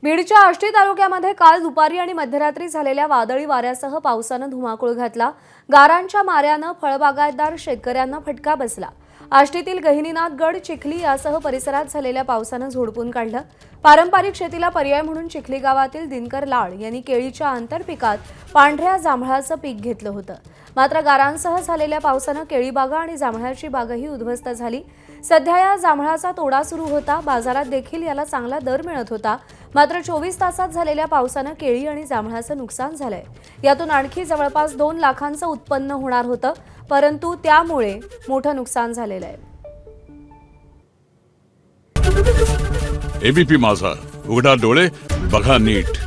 बीडच्या आष्टी तालुक्यामध्ये काल दुपारी आणि मध्यरात्री झालेल्या वादळी वाऱ्यासह पावसानं धुमाकूळ घातला। गारांच्या माऱ्यानं फळबागायतदार शेतकऱ्यांना फटका बसला। आष्टीतील गहिनीनाथ गड, चिखली यासह परिसरात झालेल्या पावसानं झोडपून काढलं। पारंपरिक शेतीला पर्याय म्हणून चिखली गावातील दिनकर लाड यांनी केळीच्या आंतरपिकात पांढऱ्या जांभळाचं पीक घेतलं होतं। मात्र गारांसह झालेल्या पावसानं केळी बागा आणि जांभळाची बागही उद्ध्वस्त झाली। सध्या या जांभळाचा तोडा सुरू होता। बाजारात देखील याला चांगला दर मिळत होता। मात्र 24 तासात झालेल्या पावसानं केळी आणि जांभळाचं नुकसान झालंय। यातून आणखी जवळपास 2 लाखांचं उत्पन्न होणार होतं, परंतु त्यामुळे मोठं नुकसान झालेलं आहे। एबीपी माझा, उघडा डोळे बघा नीट।